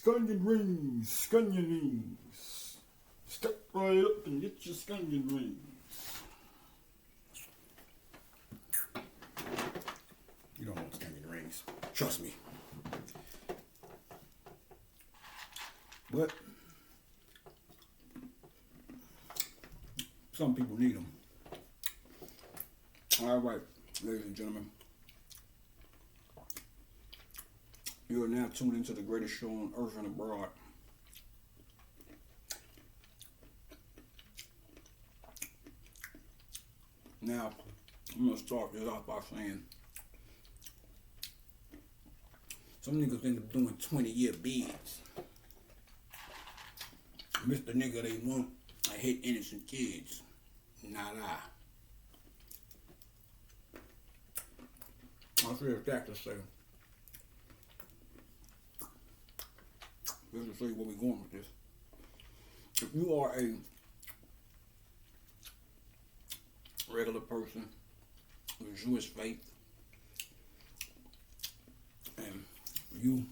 Scunion rings, scunion rings. Step right up and get your scunion rings. You don't want scunion rings. Trust me. But some people need them. All right, ladies and gentlemen. You are now tuned into the greatest show on earth and abroad. Now, I'm going to start this off by saying some niggas end up doing 20-year bids. Mr. Nigga, they want to hit innocent kids. Not I. I'll say that to say. Let's just see where we're going with this. If you are a regular person with Jewish faith and you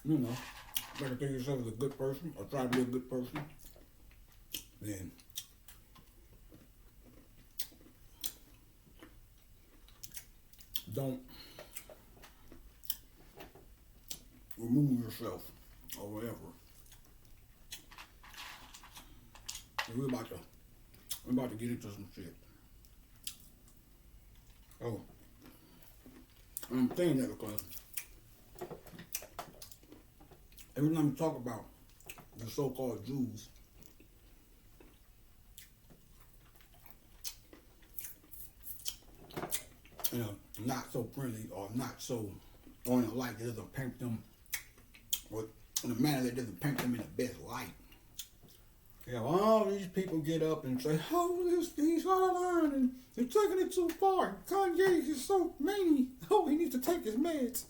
know, try to think of yourself as a good person or try to be a good person, then don't remove yourself or whatever. We're about to get into some shit. Oh, I'm saying that because every time we talk about the so-called Jews, not so friendly or not so on the light that doesn't paint them, or in a manner that doesn't paint them in the best light. You know, all these people get up and say, oh, he's out of line and they're taking it too far. Kanye is so mean. Oh, he needs to take his meds.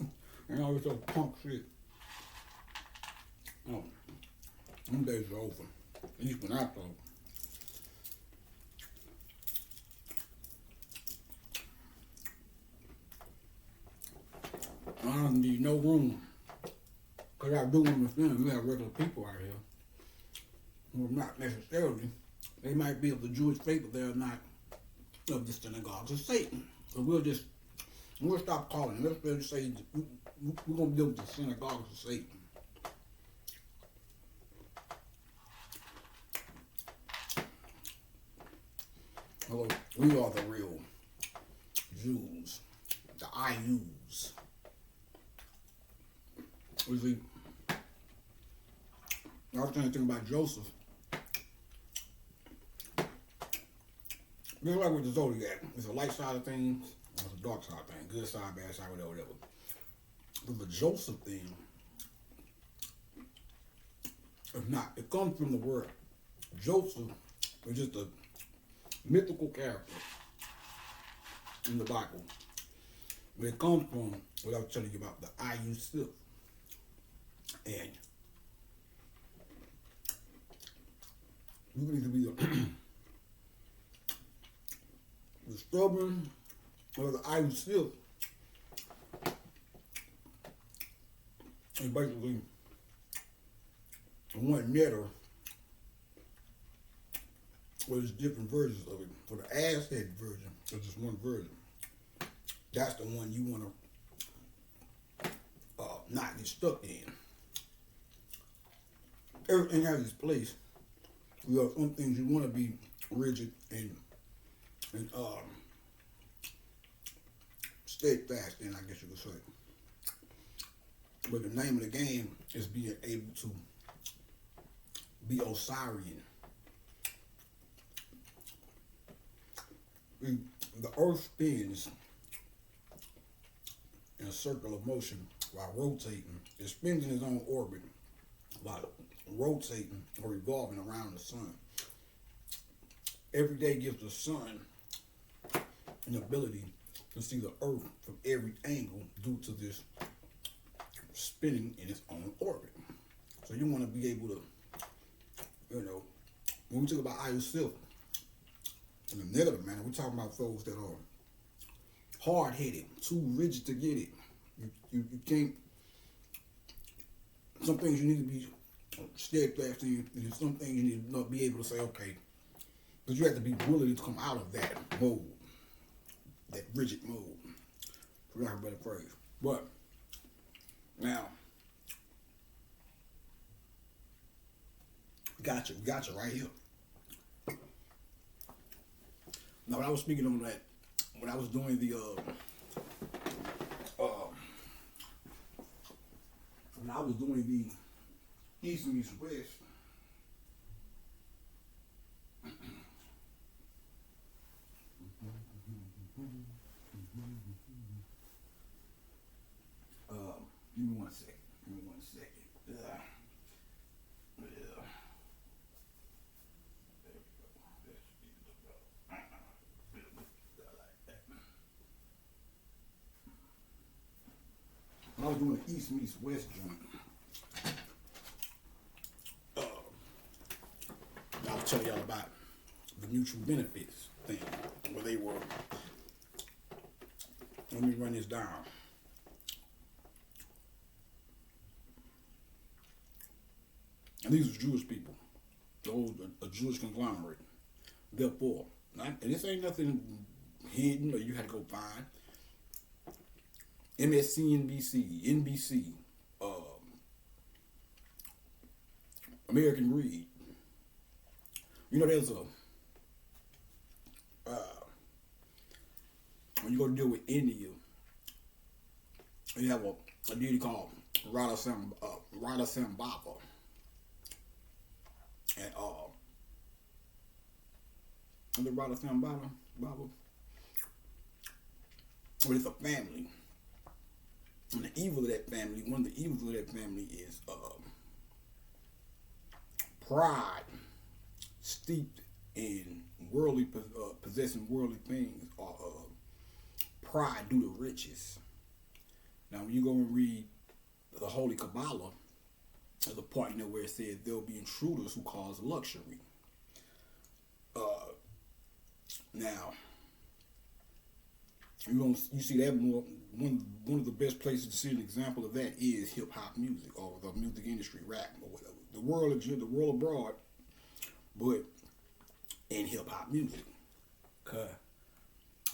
And all this other punk shit. Oh, them days are over. At least when I talk. I don't need no room. Because I do understand we have regular people out here. Well, not necessarily. They might be of the Jewish faith, but they're not of the synagogues of Satan. So we'll stop calling. Let's just say we're going to deal with the synagogues of Satan. Hello, we are the real Jews, the IUs. You see, I was trying to think about Joseph. Just like with the Zodiac, it's a light side of things, it's a dark side of things, good side, bad side, whatever. But the Joseph thing, if not, it comes from the word Joseph, which is the mythical character in the Bible. Where it comes from, what I was telling you about, the IU Sith. And you need to be the stubborn or the IU Sith. And basically one netter was different versions of it. For the asshead version, there's just one version. That's the one you want to not get stuck in. Everything has its place. You have some things you want to be rigid and steadfast in, I guess you could say. But the name of the game is being able to be Osirian. The earth spins in a circle of motion while rotating. It spins in its own orbit while rotating or revolving around the sun. Every day gives the sun an ability to see the earth from every angle due to this spinning in its own orbit. So you want to be able to, when we talk about IU Sith, in a negative manner, we're talking about those that are hard-headed, too rigid to get it. You can't some things you need to be steadfast in, and some things you need to not be able to say, okay, but you have to be willing to come out of that mode, that rigid mode, for lack of a better phrase. But now, we got you right here. Now, when I was speaking on that, when I was doing the East meets West, give me 1 second. Give me 1 second. Yeah. When I was doing the East meets West joint, I was telling y'all about the mutual benefits thing, where they were. Let me run this down. And these are Jewish people, a Jewish conglomerate. Therefore, and this ain't nothing hidden or you had to go find. MSNBC, NBC, American Greed. You know, there's when you go to deal with India, you have a deity called Radha Sambhava. And the Radha Sambhava, but it's a family. And the evil of that family, one of the evils of that family is pride, steeped in worldly, possessing worldly things, or pride due to riches. Now, when you go and read the Holy Kabbalah, there's a part in there where it says there'll be intruders who cause luxury. Now, you see that more. One of the best places to see an example of that is hip hop music, or the music industry, rap, or whatever. The world abroad, but in hip hop music, cause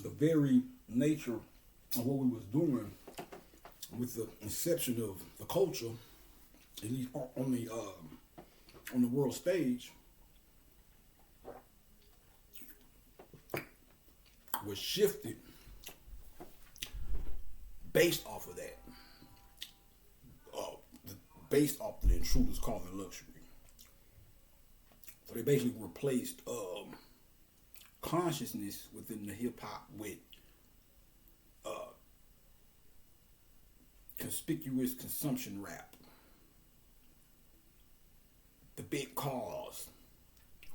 the very nature of what we was doing with the inception of the culture, at least on the world stage, was shifted based off of that, based off the intruders causing luxury. So they basically replaced consciousness within the hip hop with conspicuous consumption rap. The big cars,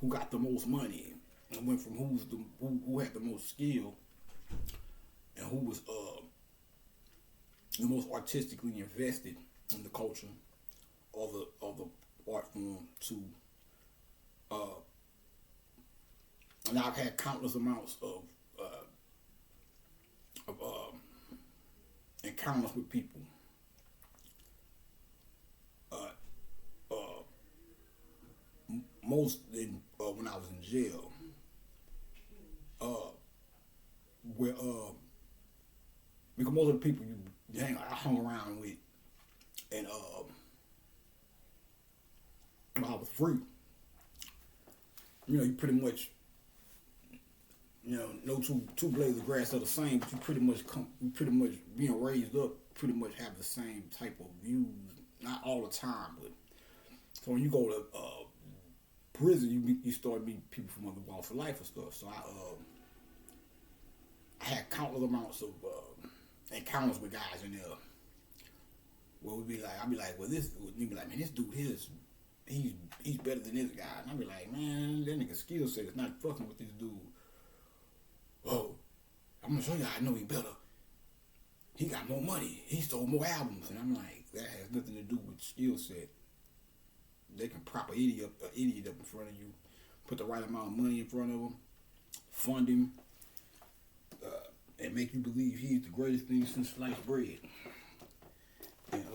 who got the most money, and went from who had the most skill, and who was the most artistically invested in the culture or the art form to and I've had countless amounts of encounters with people most in when I was in jail where because most of the people I hung around with, and when I was free, you pretty much, no two blades of grass are the same, but you pretty much being raised up, pretty much have the same type of views, not all the time, but so when you go to prison, you start meeting people from other walks of life and stuff. So I had countless amounts of encounters with guys in there. Well, I'd be like, well, you'd be like, man, this dude here he's better than this guy. And I'd be like, man, that nigga's skill set is not fucking with this dude. Oh, I'm gonna show you how I know he better. He got more money. He sold more albums. And I'm like, that has nothing to do with skill set. They can prop an idiot up in front of you, put the right amount of money in front of him, fund him, and make you believe he's the greatest thing since sliced bread. And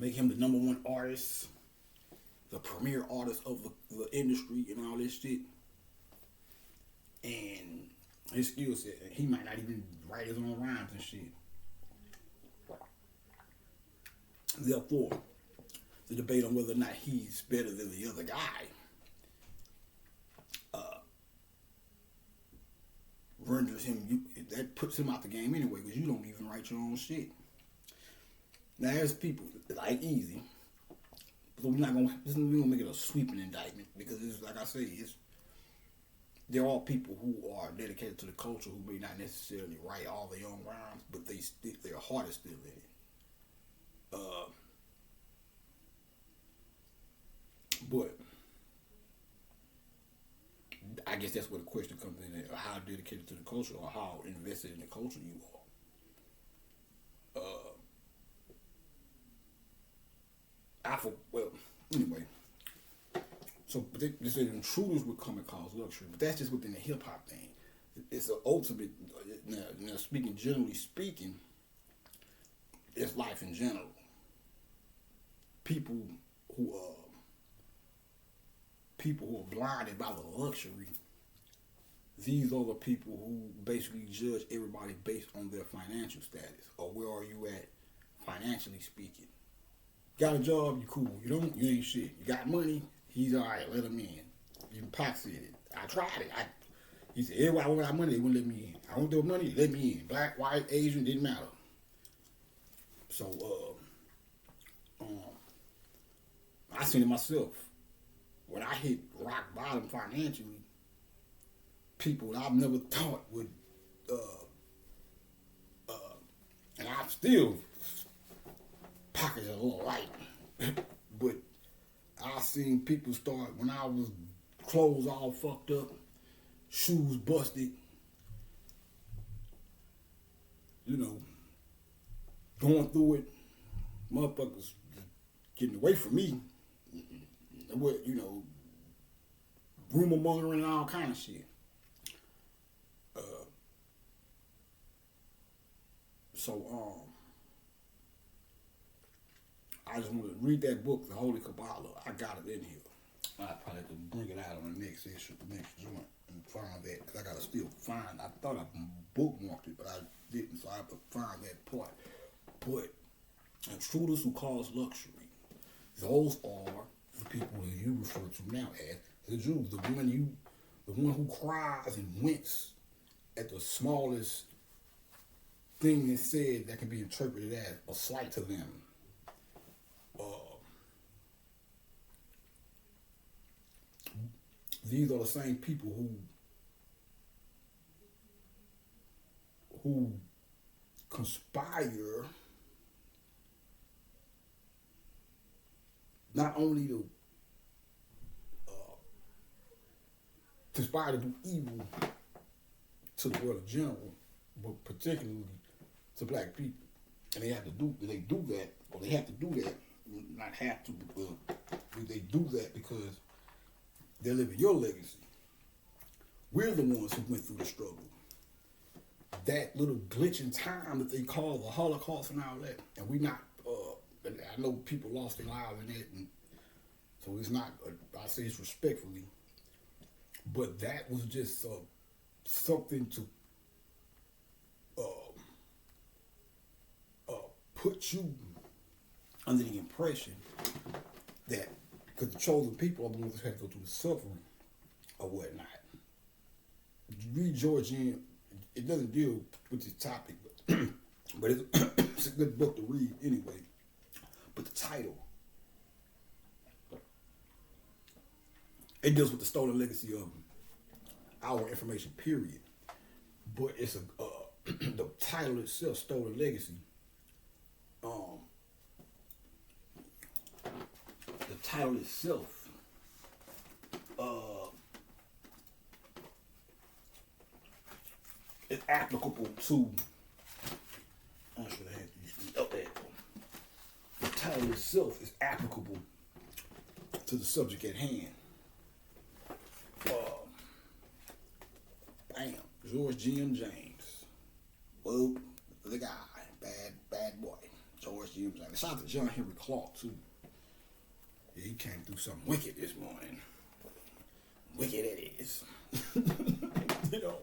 make him the #1 artist, the premier artist of the industry and all this shit. And his skill set, he might not even write his own rhymes and shit. Therefore, the debate on whether or not he's better than the other guy renders him, that puts him out the game anyway, because you don't even write your own shit. Now, there's people like Easy, so we're gonna make it a sweeping indictment, because it's like I say, there are people who are dedicated to the culture who may not necessarily write all their own rhymes, but their heart is still in it. But I guess that's where the question comes in: how dedicated to the culture, or how invested in the culture you are. Anyway. So they said intruders would come and cause luxury, but that's just within the hip hop thing. It's an ultimate. Now, generally speaking, it's life in general. People who are blinded by the luxury. These are the people who basically judge everybody based on their financial status, or where are you at financially speaking. Got a job, you cool. You don't, you ain't shit. You got money, he's alright, let him in. Even Pac said it. I tried it. He said, everybody got money, they wouldn't let me in. I want their money, let me in. Black, white, Asian, didn't matter. So, I seen it myself. When I hit rock bottom financially, people I've never thought would, and I'm still pockets a little light, but I seen people start when I was clothes all fucked up, shoes busted, going through it, motherfuckers getting away from me, with rumor mongering and all kind of shit. I just want to read that book, The Holy Kabbalah. I got it in here. I probably have to bring it out on the next issue, the next joint, and find that, because I got to still find. I thought I bookmarked it, but I didn't, so I have to find that part. But intruders who cause luxury, those are the people that you refer to now as the Jews. The one who cries and winks at the smallest thing that's said that can be interpreted as a slight to them. These are the same people who conspire not only to conspire to do evil to the world in general, but particularly to black people. And they have to do that, not have to, but they do that because they're living your legacy. We're the ones who went through the struggle. That little glitch in time that they call the Holocaust and all that, and we not, I know people lost their lives in it, and so it's not, I say this respectfully, but that was just something to put you under the impression that, because the chosen people are the ones who have to go through the suffering or whatnot. Read Georgian, it doesn't deal with this topic, but it's a good book to read anyway. But the title, it deals with the stolen legacy of our information, period. But it's the title itself, Stolen Legacy. The title itself, is applicable to. I should have had these up there. The title itself is applicable to the subject at hand. Bam, George G.M. James. Well, the guy, bad boy, George James. Shout out to John Henry Clark too. Yeah, he came through something wicked this morning. Wicked it is. You know.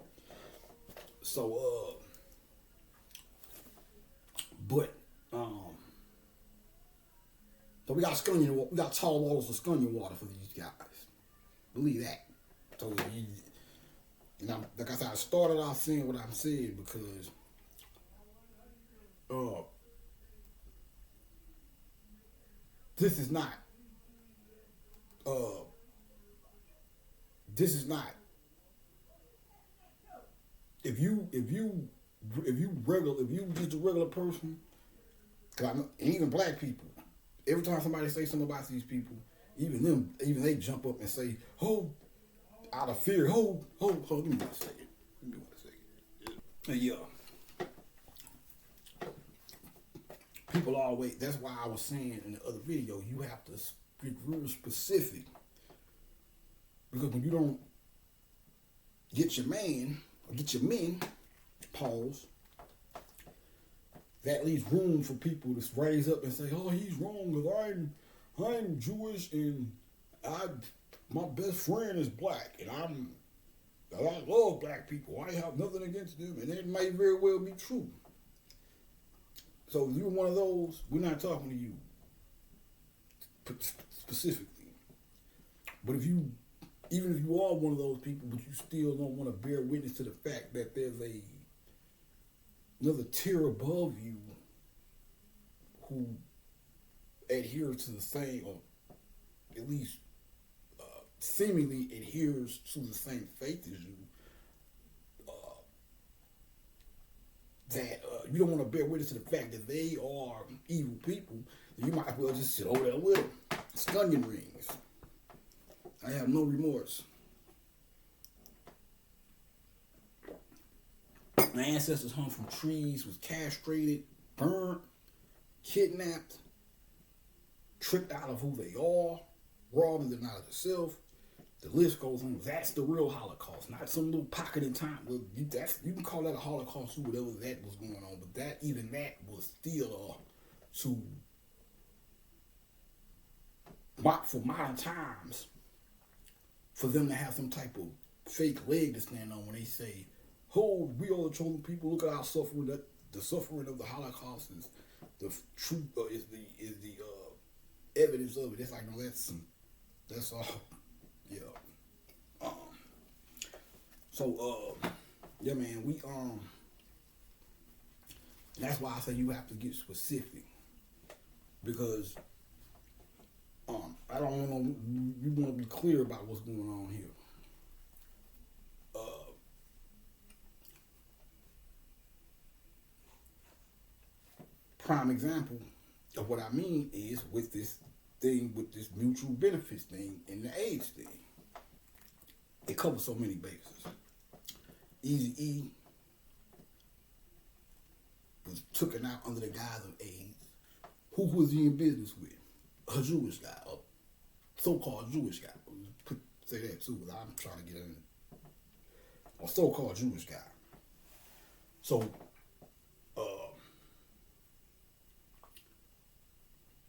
So so we got Scunion water. We got tall waters of Scunion water for these guys. Believe that. So you know, like I said, I started off saying what I'm saying because this is not if you just a regular person, and even black people, every time somebody say something about these people, even they jump up and say, "Oh, out of fear, hold, give me one second. Yeah. People always, that's why I was saying in the other video, you have to be real specific. Because when you don't get your man, or get your men, pause, that leaves room for people to raise up and say, oh, he's wrong because I'm Jewish and my best friend is black and I love black people. I have nothing against them, and it may very well be true. So if you're one of those, we're not talking to you specifically. But even if you are one of those people, but you still don't want to bear witness to the fact that there's another tier above you who adheres to the same, or at least seemingly adheres to the same faith as you, that you don't want to bear witness to the fact that they are evil people, then you might as well just sit over there with them. Scunion rings. I have no remorse. My ancestors hung from trees, was castrated, burnt, kidnapped, tricked out of who they are, robbed and denied of themselves. The list goes on. That's the real Holocaust, not some little pocket in time. Well, you can call that a Holocaust or whatever that was going on, but that was still for modern times, for them to have some type of fake leg to stand on when they say, "Oh, we are the chosen people. Look at our suffering. That the suffering of the Holocaust is the truth. Is the evidence of it." It's like, no, that's all. Yeah. Yeah, man, we that's why I say you have to get specific, because I don't want you want to be clear about what's going on here. Prime example of what I mean is with this mutual benefits thing and the AIDS thing. It covers so many bases. Eazy-E was taken out under the guise of AIDS. Who was he in business with? A Jewish guy, a so-called Jewish guy. Say that too, because I'm trying to get in. A so-called Jewish guy. So,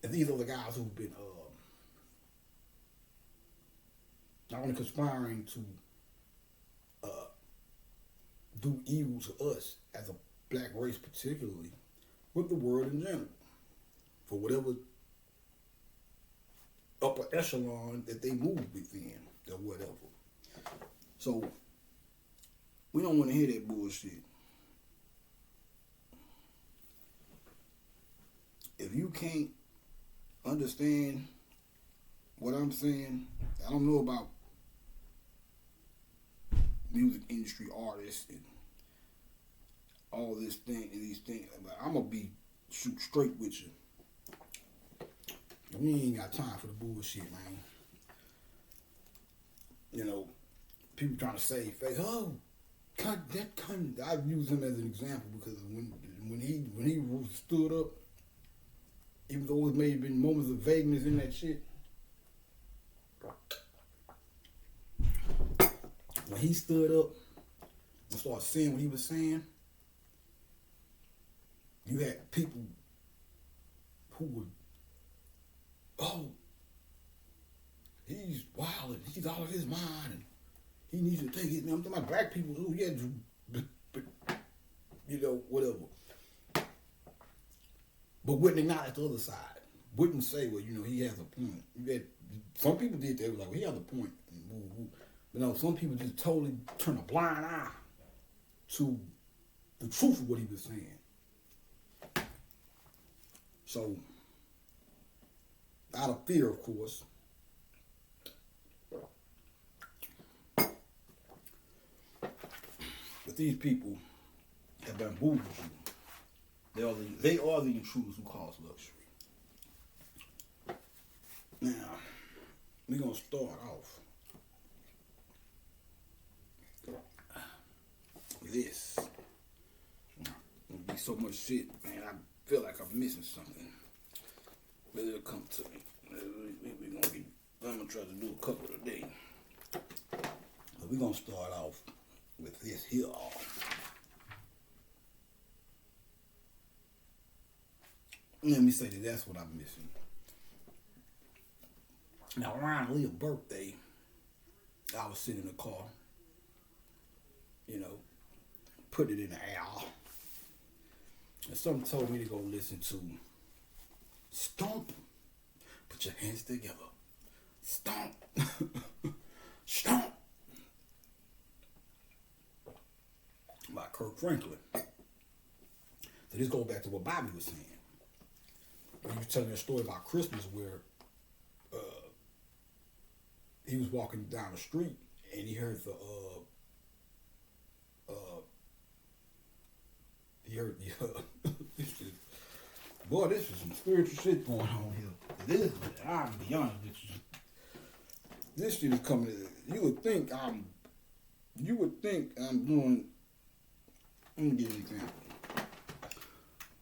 and these are the guys who've been not only conspiring to do evil to us as a black race particularly, but the world in general, for whatever upper echelon that they move within, or whatever. So, we don't want to hear that bullshit. If you can't understand what I'm saying, I don't know about music industry artists and all this thing and these things, but I'm gonna be shoot straight with you. We ain't got time for the bullshit, man. You know, people trying to save face. Oh, God, that cunt. I've used him as an example because when he stood up, even though it may have been moments of vagueness in that shit, when he stood up and started saying what he was saying, you had people who would, oh, he's wild and he's out of his mind and he needs to take it. I'm talking about black people who, yeah, you know, whatever. But wouldn't acknowledge the other side. Wouldn't say, well, you know, he has a point. Some people did that, like, well, he has a point. But no, some people just totally turn a blind eye to the truth of what he was saying. So, out of fear, of course, but these people have bamboozled you. They are the intruders who cause luxury. Now, we're going to start off with this. There'll be so much shit, man. I feel like I'm missing something. But it'll come to me. I'm going to try to do a couple today. But we're going to start off with this here. Let me say that that's what I'm missing. Now, around Leah's birthday, I was sitting in the car, you know, put it in the air. And something told me to go listen to Stomp. Put your hands together. Stomp. Stomp. By Kirk Franklin. So this goes back to what Bobby was saying. He was telling a story about Christmas where he was walking down the street and he heard the boy, this is some spiritual shit going on here. This, I'll be honest with you. This shit is coming. You would think I'm doing. Let me give you an example.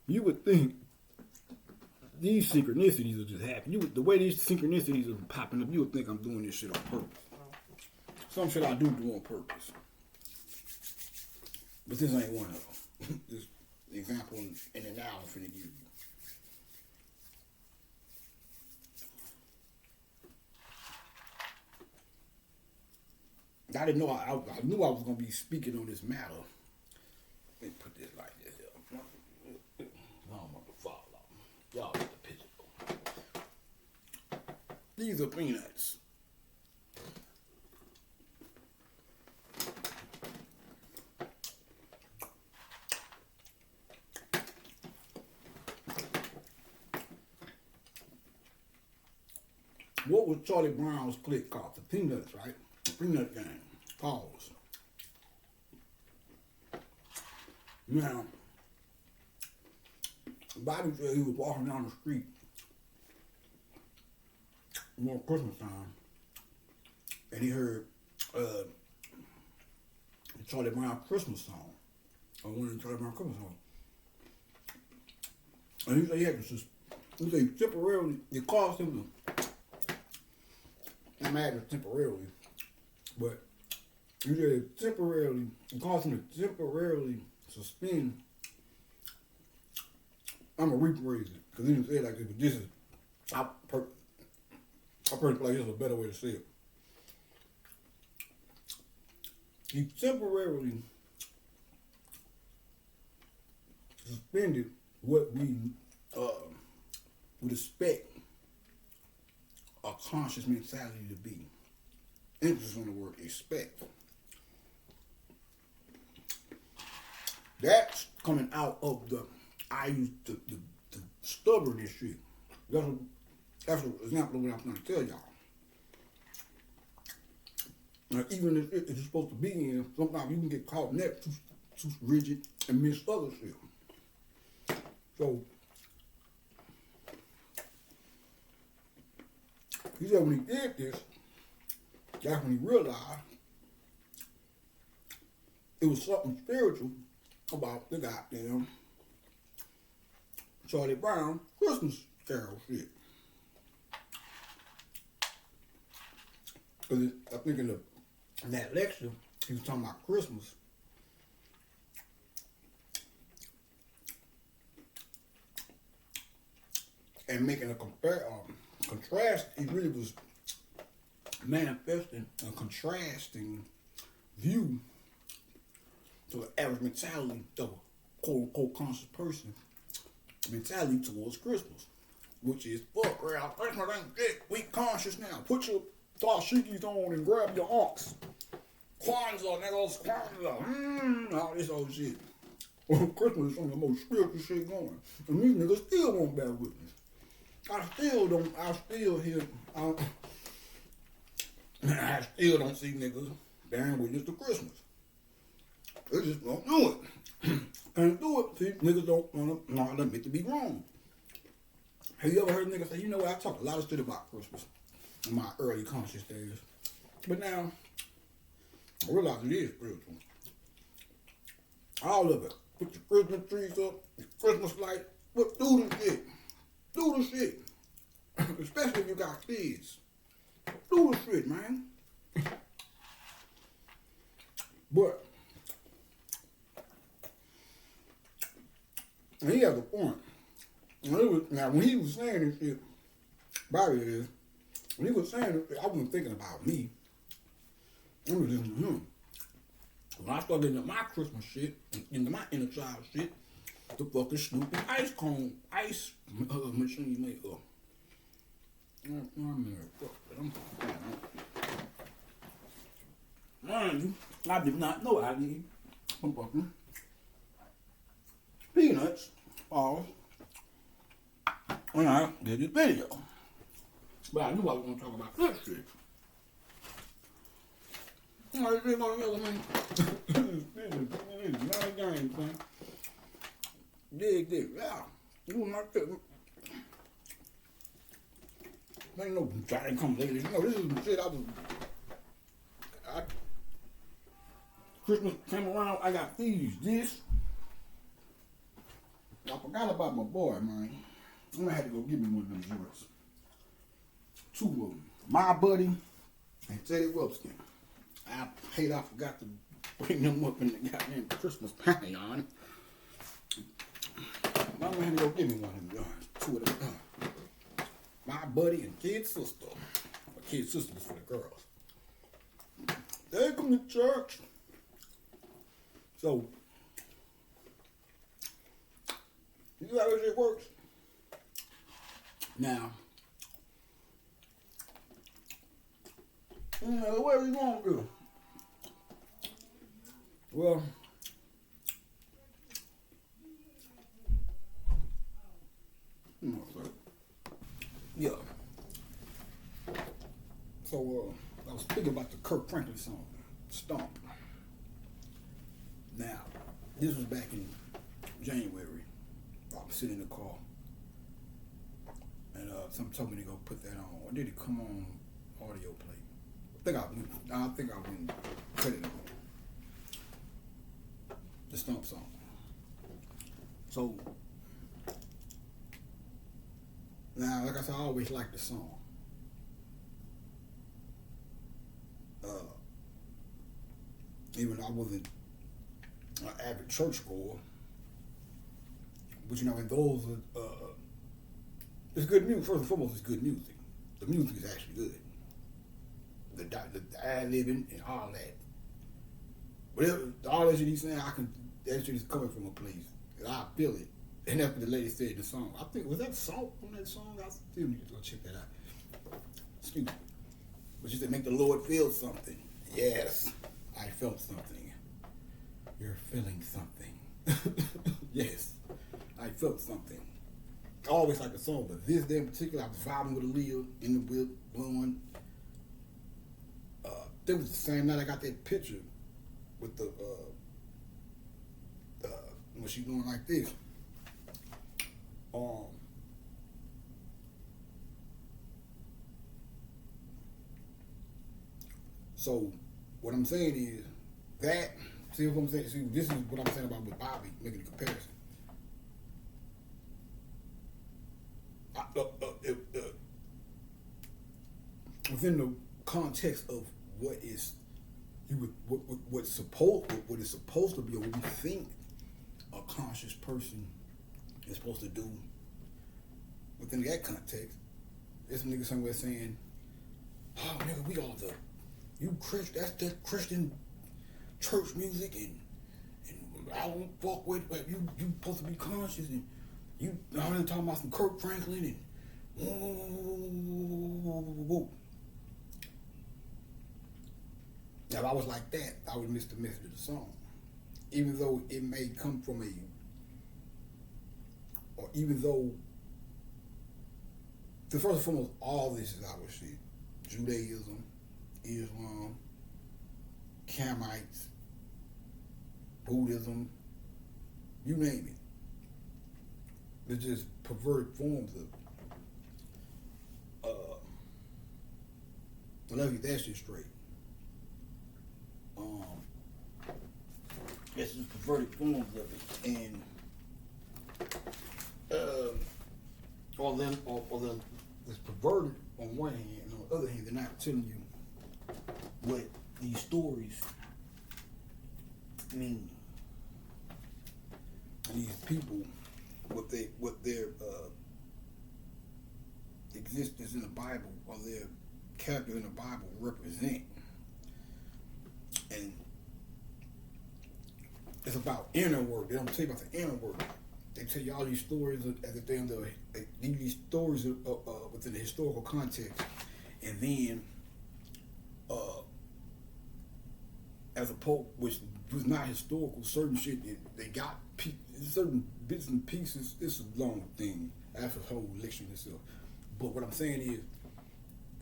You would think these synchronicities will just happen. The way these synchronicities are popping up, you would think I'm doing this shit on purpose. Some shit I do on purpose. But this ain't one of them. This example in the now I'm finna give you. I didn't know, I knew I was going to be speaking on this matter. Let me put this like this here. I don't want to fall off. Y'all get the picture. These are peanuts. What was Charlie Brown's clique called? The Peanuts, right? The Peanut Gang. Pause. Now, Bobby said he was walking down the street more Christmas time, and he heard the Charlie Brown Christmas song, or one of the Charlie Brown Christmas songs. And he said he had to, he said temporarily, it caused him to, I'm mad temporarily, but he said it caused him to temporarily suspend. I'm gonna rephrase it because he didn't say it like this, but this is I personally like this is a better way to say it. He temporarily suspended what we would expect a conscious mentality to be. Emphasis on the word expect. That's coming out of the stubbornness shit. That's an example of what I'm trying to tell y'all. Now, even if it's supposed to be in, sometimes you can get caught in that too rigid and miss other shit. So, he said when he did this, that's when he realized it was something spiritual about the goddamn Charlie Brown Christmas Carol shit. Because I think in that lecture, he was talking about Christmas. and making a contrast. He really was manifesting a contrasting view to the average mentality of a quote-unquote conscious person mentality towards Christmas, which is, fuck around, Christmas ain't shit, we conscious now. Put your dashikis on and grab your ox. Kwanzaa, niggas, Kwanzaa, all this old shit. Christmas is some of the most spiritual shit going. And these niggas still won't bear witness. I still don't see niggas bearing witness to Christmas. They just don't do it. Can't do it. See, niggas don't want to not admit to be wrong. Have you ever heard niggas say, you know what, I talk a lot of shit about Christmas in my early conscious days. But now, I realize it is spiritual. All of it. Put your Christmas trees up, your Christmas light, do the shit. Do the shit. Especially if you got kids. Do the shit, man. But, and he has a point. Now, when he was saying this shit, Bobby is, when he was saying it, I wasn't thinking about me. I was listening to him. When I started into my Christmas shit, into my inner child shit, the fucking Snoopy ice machine maker. Mind you, I did not know I need some fucking peanuts when I did this video. But I knew I was going to talk about this shit. This is not a game, man. Dig, yeah. You not ain't no giant come lately. You know, this is some shit Christmas came around, I got this. I forgot about my boy, man. I'm gonna have to go get me one of them joints. Two of them. My buddy and Teddy Webster. I forgot to bring them up in the goddamn Christmas pantheon. I'm gonna have to go get me one of them joints. Two of them. My buddy and kid's sister. My kid's sister was for the girls. They come to church. So, you see how this shit works? Now, what are we going to do? Well, yeah. So, I was thinking about the Kirk Franklin song, Stomp. Now, this was back in January. I was sitting in the car, and somebody told me to go put that on. Or did it come on audio play? I think I went and put it on. The Stomp song. So, now, like I said, I always liked the song. Even though I wasn't an avid churchgoer, but you know, and those it's good music. First and foremost, it's good music. The music is actually good. The ad-libbing and all that. But all that shit he's saying, that shit is coming from a place, and I feel it. And that's what the lady said in the song. I think, was that Salt on that song? I still need to go check that out. Excuse me. But she said, make the Lord feel something. Yes, I felt something. You're feeling something. Yes, I felt something. I always like the song, but this day in particular, I was vibing with Aaliyah in the whip, blowing. That was the same night I got that picture with the when she doing like this. So what I'm saying is that, see what I'm saying? See, this is what I'm saying about with Bobby, making a comparison. Within the context of what is what is supposed to be, or what we think a conscious person is supposed to do within that context, there's a nigga somewhere saying, "Oh, nigga, we all the you Christian. That's that Christian church music, and I don't fuck with. Like, you supposed to be conscious, and you already talking about some Kirk Franklin and whoa. Now, if I was like that, I would miss the message of the song, even though it may come from even though the first and foremost, all this is our shit: Judaism, Islam, Camites, Buddhism, you name it. They're just perverted forms of let me get that shit straight. It's just perverted forms of it, and or then it's perverted on one hand, and on the other hand, they're not telling you what these stories mean. And these people, what their existence in the Bible or their character in the Bible represent. And it's about inner work. They don't tell you about the inner work. They tell you all these stories as if they're these stories within the historical context, and then as a pope, which was not historical, certain shit they got certain bits and pieces. It's a long thing. That's a whole lecture in itself. But what I'm saying is,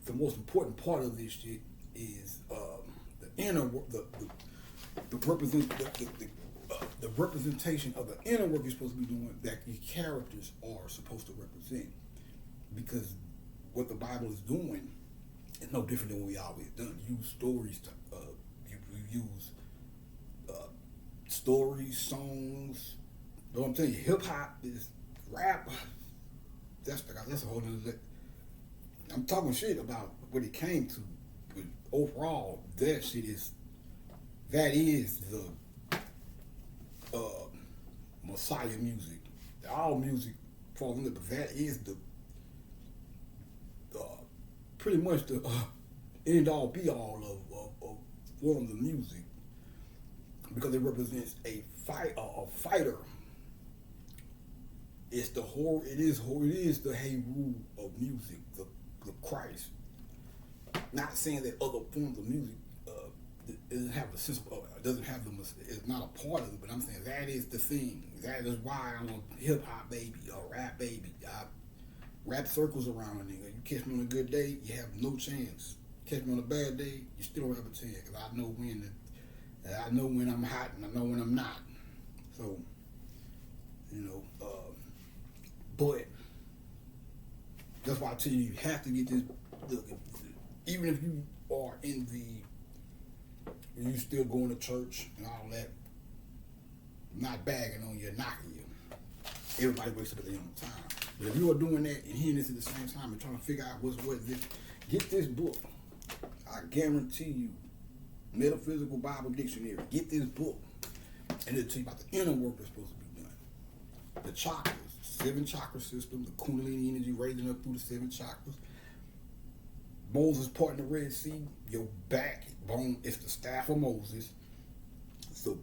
the most important part of this shit is the inner work, the representation of the inner work you're supposed to be doing, that your characters are supposed to represent. Because what the Bible is doing is no different than what we always done. Use stories to you use stories, songs. You know what I'm telling you? Hip hop is rap. That's a whole other. I'm talking shit about what it came to, but overall, that is the Messiah music. All music falls under, but that is the pretty much the end all be all of forms of music, because it represents a fighter. It's the horror. It is the Heru of music, the Christ. Not saying that other forms of music doesn't have a sense of, is not a part of it, but I'm saying that is the thing. That is why I'm a hip hop baby, a rap baby. I rap circles around a nigga. You catch me on a good day, you have no chance. Catch me on a bad day, you still don't have a chance, because I know when I'm hot and I know when I'm not. So, but that's why I tell you, you have to get this. Look, even if you are you still going to church and all that, not bagging on you, knocking you. Everybody wakes up at their own time. But if you are doing that and hearing this at the same time and trying to figure out what's what this, get this book. I guarantee you, Metaphysical Bible Dictionary. Get this book, and it'll tell you about the inner work that's supposed to be done. The chakras, 7 chakra system, the Kundalini energy raising up through the 7 chakras. Moses parting the Red Sea, your backbone is the staff of Moses. The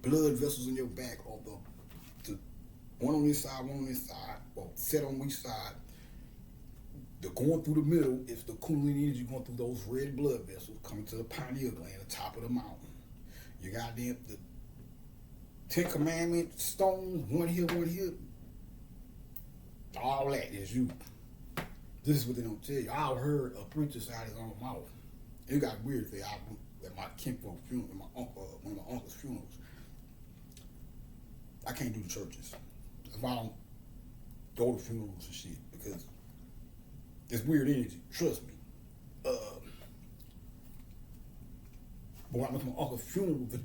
blood vessels in your back are the one on this side, or set on each side. The going through the middle is the Kundalini energy going through those red blood vessels coming to the pineal gland, the top of the mountain. You got the 10 Commandments, stones, one here. All that is you. This is what they don't tell you. I heard a preacher say out his own mouth. It got weird at my kinfolk funeral, one of my uncle's funerals. I can't do the churches. That's why I don't go to funerals and shit, because it's weird energy. Trust me. But when I went to my uncle's funeral, the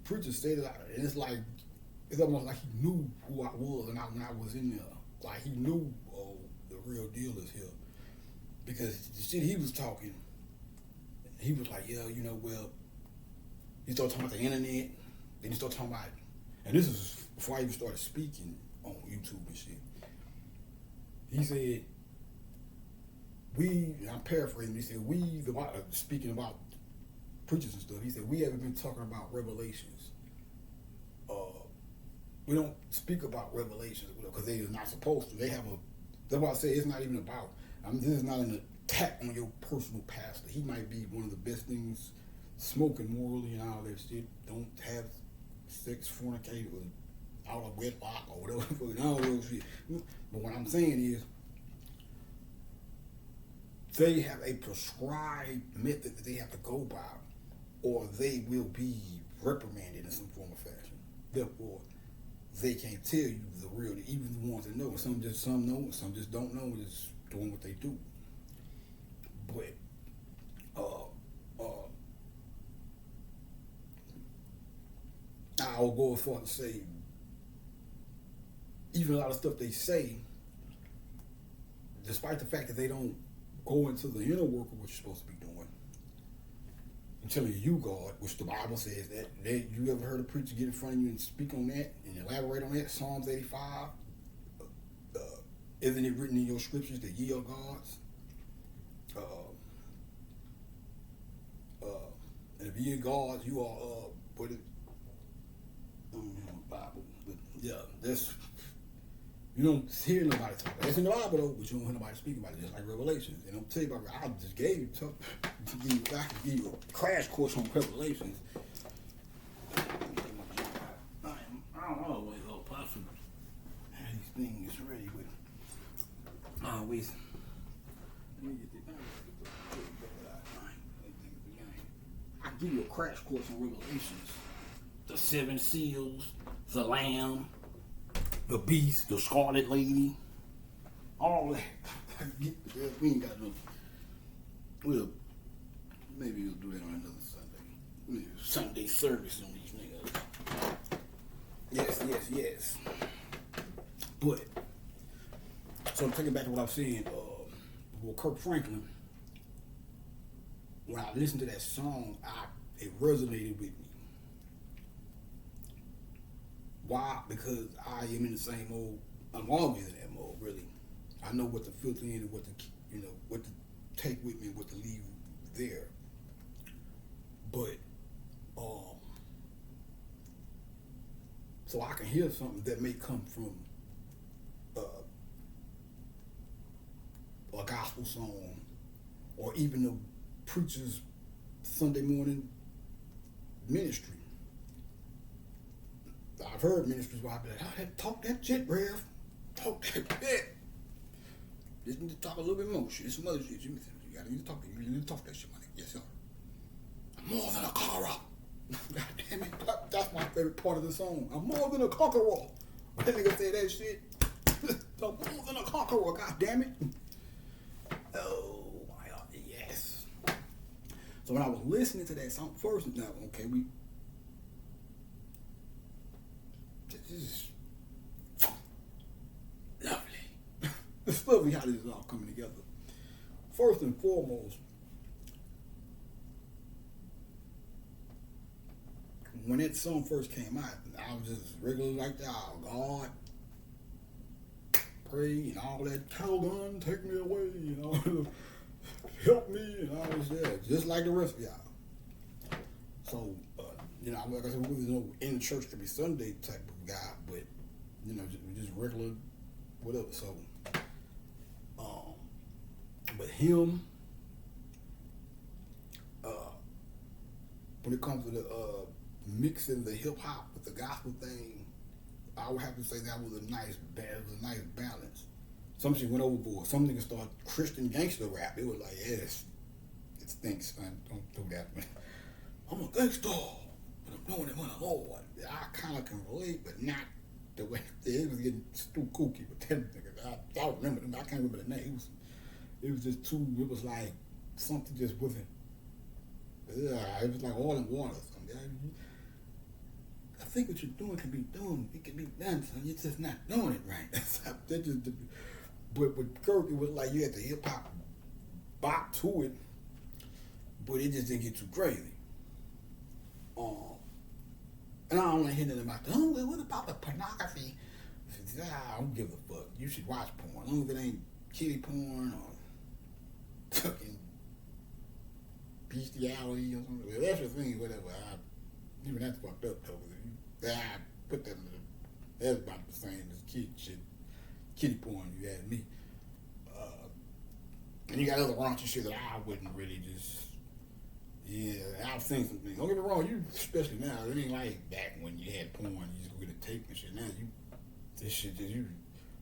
preacher said it, and it's almost like he knew who I was, and when I was in there, like he knew, the real deal is here. Because the shit he was talking, he was like, yeah, well, he started talking about the internet, then he started talking about, and this was before I even started speaking on YouTube and shit. He said, I'm paraphrasing, he said, speaking about preachers and stuff, he said, we haven't been talking about revelations. We don't speak about revelations because they are not supposed to. That's why I say it's not even about, this is not an attack on your personal pastor. He might be one of the best things, smoking morally and all that shit. Don't have sex, fornicate, or out of wedlock or whatever, all those shit. But what I'm saying is, they have a prescribed method that they have to go by, or they will be reprimanded in some form or fashion. Therefore, they can't tell you the real, even the ones that know. Some know, some just don't know, just doing what they do. But I'll go as far to say, even a lot of stuff they say, despite the fact that they don't go into the inner work of what you're supposed to be doing, I'm telling you, God, which the Bible says that you ever heard a preacher get in front of you and speak on that and elaborate on that? Psalms 85. Isn't it written in your scriptures that ye are gods? And if ye are gods, you are what it? I don't know the Bible, but yeah, that's, you don't hear nobody talk about it. That's in the Bible though, but you don't hear nobody speak about it, just like Revelations. And I'm telling you about, I just gave you I can give you a crash course on Revelations. I don't always go possible. These things ready, but always. Let me get the I can give you a crash course on Revelations. The 7 seals, the Lamb, the Beast, the Scarlet Lady, all that. We ain't got no. Maybe we'll do that on another Sunday. Sunday service on these niggas. Yes. But so I'm taking back to what I was saying. With Kirk Franklin, when I listened to that song, it resonated with me. Why? Because I am in the same mode. I'm always in that mode, really. I know what to filter in and what to take with me and what to leave there. But so I can hear something that may come from a gospel song, or even the preacher's Sunday morning ministry. I've heard ministries where I've been like, talk that shit, Rev. Talk that shit. Just need to talk a little bit more shit. Some other shit. You need to talk that shit, my nigga. Yes, sir. I'm more than a conqueror. God damn it. That's my favorite part of the song. I'm more than a conqueror. That nigga say that shit. I'm more than a conqueror, god damn it. Oh my God, yes. So when I was listening to that song first, now, okay, this is lovely. It's lovely how this is all coming together. First and foremost, when that song first came out, I was just regularly like that. Oh, God, pray and all that. Calgon, take me away, help me and all this that. Just like the rest of y'all. So, like I said, we was no in church every Sunday type of guy, but just regular whatever. So, but him, when it comes to the mixing the hip hop with the gospel thing, I would have to say that was a nice balance. Some shit went overboard. Some niggas started Christian gangster rap. It was like, yes, it stinks, man. Don't do that, man. I'm a gangster, but I'm doing it for the Lord. I kind of can relate, but not the way it was getting too kooky with them niggas. I remember them. I can't remember the name. It was just too. It was like something just wasn't. It was like oil and water. I think what you're doing can be done. It can be done, son. You're just not doing it right. But with Kirk, it was like you had the hip hop bop to it, but it just didn't get too crazy. And I don't want to hear nothing about what about the pornography? I don't give a fuck. You should watch porn. As long as it ain't kitty porn or fucking bestiality or something. Well, that's the thing, whatever. Even that's fucked up though. I put that in that's about the same as kitty porn, you ask me. And you got other raunchy shit that I wouldn't really just. Yeah, I've seen some things. Don't get me wrong, you especially now. It ain't like back when you had porn, you just go get a tape and shit. Now this shit that you.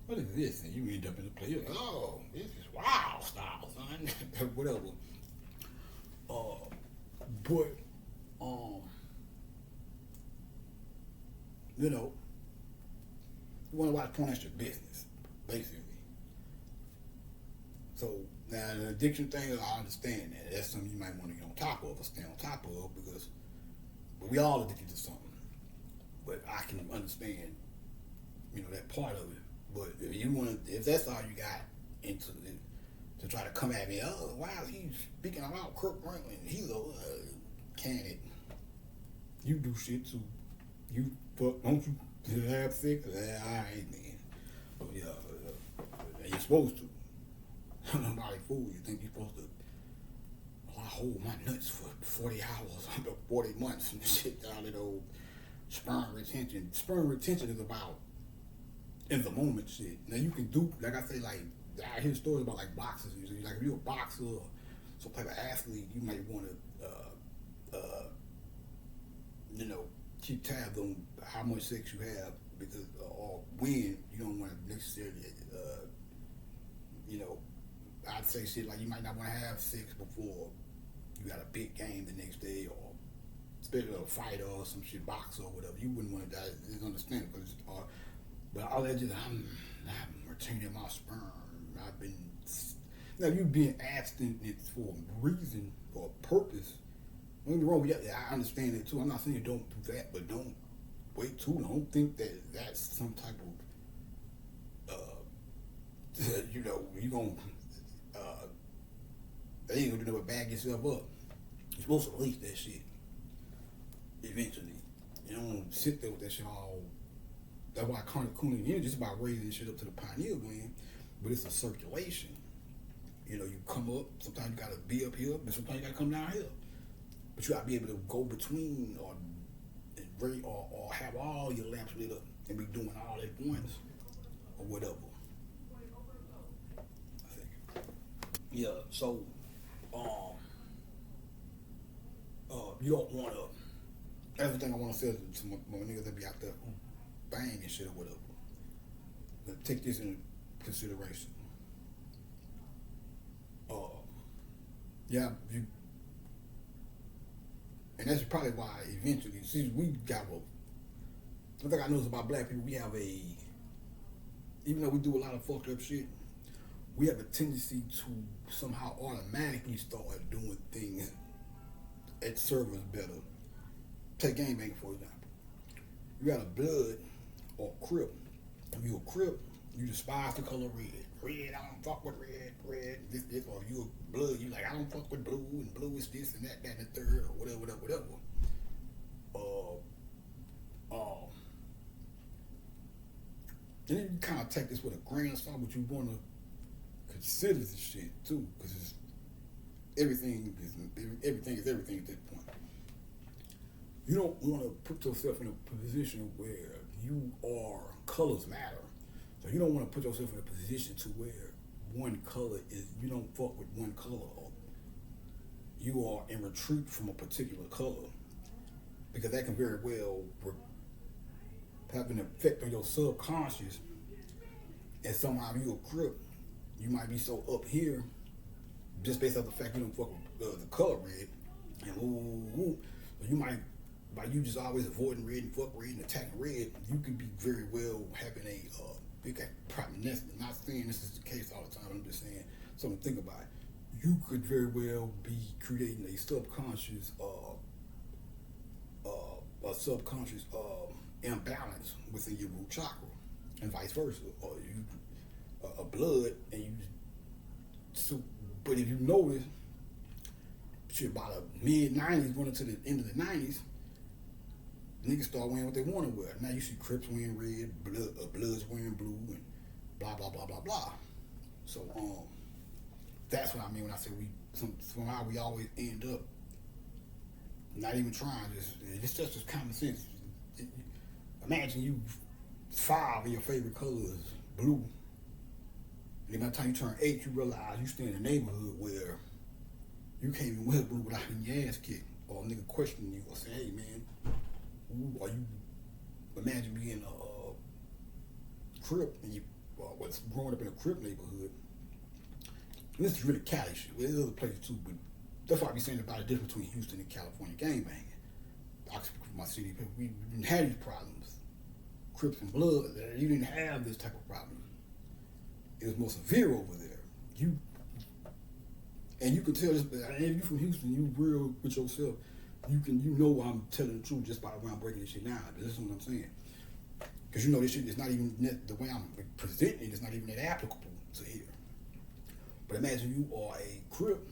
What is this? And you end up in the play. You're like, oh, this is wild style, son. Whatever. But you know, you want to watch porn, that's your business, basically. So now the addiction thing, I understand that. That's something you might want to get on top of or stay on top of because we all addicted to something. But I can understand, that part of it. But if that's all you got into it, to try to come at me, oh wow, he's speaking about Kirk Franklin, he's a candidate. You do shit too. You fuck, don't you have sex? Alright, man. So you're supposed to. Nobody fool you. Think you're supposed to hold my nuts for 40 hours, 40 months and shit down that old sperm retention. Sperm retention is about in the moment shit. Now you can do, like I say, like I hear stories about like boxers. Like if you're a boxer or some type of athlete, you might want to keep tabs on how much sex you have because or when you don't want to necessarily I'd say shit like you might not want to have sex before you got a big game the next day or especially a fighter or some shit, boxer or whatever. You wouldn't want to die. It's understandable because it's hard. But all that just, I'm retaining my sperm. Now you being abstinent for a reason, for a purpose. Don't get me wrong, I understand that too. I'm not saying you don't do that, but don't wait too long. Don't think that that's some type of, you gonna, they ain't gonna do nothing but bag yourself up. You're supposed to release that shit eventually. You don't sit there with that shit all. That's why chronic cooling is just about raising shit up to the pineal gland, but it's a circulation. You come up, sometimes you gotta be up here, but sometimes you gotta come down here. But you gotta be able to go between or have all your lamps lit up and be doing all at once or whatever. I think. Yeah, so you don't wanna, that's the thing I wanna say to my niggas that be out there banging shit or whatever. But take this into consideration. And that's probably why eventually, see, we got one thing I notice about black people, we have even though we do a lot of fucked up shit, we have a tendency to somehow automatically start doing things that serve us better. Take gangbanging for example. You got a blood or Crip. If you a Crip, you despise the color red. Red, I don't fuck with red, this, or you a blood, you like, I don't fuck with blue, and blue is this and that, and the third, or whatever. Then you kind of take this with a grain of salt, but you want to consider this shit too, because everything is everything at that point. You don't want to put yourself in a position where colors matter. So you don't want to put yourself in a position to where one color you don't fuck with one color, or you are in retreat from a particular color, because that can very well have an effect on your subconscious. And somehow you a Crip, you might be so up here just based on the fact you don't fuck with the color red, and you might, by you just always avoiding red and fuck red and attacking red, you could be very well having a not saying this is the case all the time, I'm just saying something to think about. You could very well be creating a subconscious imbalance within your root chakra, and vice versa. Or you a blood, and but if you notice, shit, by the mid 90s, going into the end of the 90s, niggas start wearing what they want to wear. Now you see Crips wearing red, Bloods wearing wearing blue and blah blah blah blah blah. So that's what I mean when I say somehow we always end up not even trying. It's just common sense. Imagine you 5 of your favorite colors blue, and then by the time you turn 8, you realize you stay in a neighborhood where you can't even wear blue without getting your ass kicked, or a nigga questioning you or say, "Hey man, are you?" Imagine being a Crip and you was growing up in a Crip neighborhood. And this is really Cali shit. Well, there's other places too, but that's why I be saying about the difference between Houston and California gangbanging. I can speak for my city. We didn't have these problems. Crips and Bloods, you didn't have this type of problem. It was more severe over there. You can tell this, and if you from Houston, you real with yourself. You know I'm telling the truth just by around breaking this shit down. This is what I'm saying. Because you know this shit is not even, the way I'm presenting it is not even that applicable to here. But imagine you are a Crip,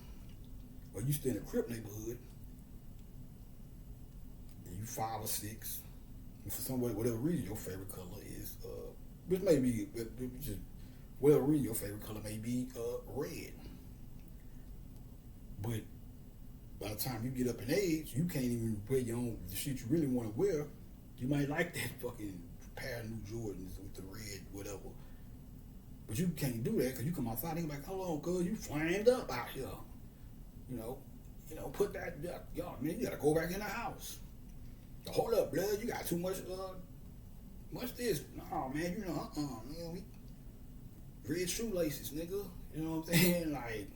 or you stay in a Crip neighborhood, and you 5 or 6, and for some whatever reason your favorite color is, which may be, just whatever reason your favorite color may be red. But by the time you get up in age, you can't even wear your own, the shit you really want to wear. You might like that fucking pair of new Jordans with the red, whatever. But you can't do that because you come outside and you're like, hold on, cuz, you flamed up out here. You know, put that, y'all, man, you gotta go back in the house. Hold up, blood, you got too much, what's this? No, man, man, we red shoelaces, nigga. You know what I'm saying? Like,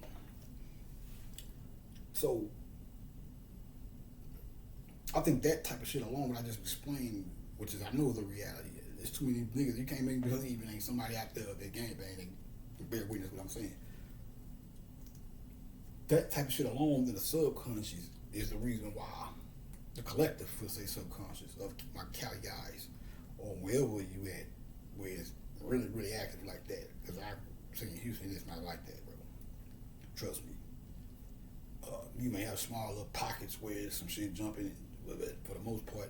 so, I think that type of shit alone, what I just explained, which is I know the reality. There's too many niggas, you can't make me believe it ain't somebody out there that gangbang and bear witness what I'm saying. That type of shit alone in the subconscious is the reason why the collective, we'll say subconscious, of my Cali guys, or wherever you at, where it's really, really active like that. Because I say in Houston, it's not like that, bro. Trust me. You may have small little pockets where some shit jumping, but for the most part,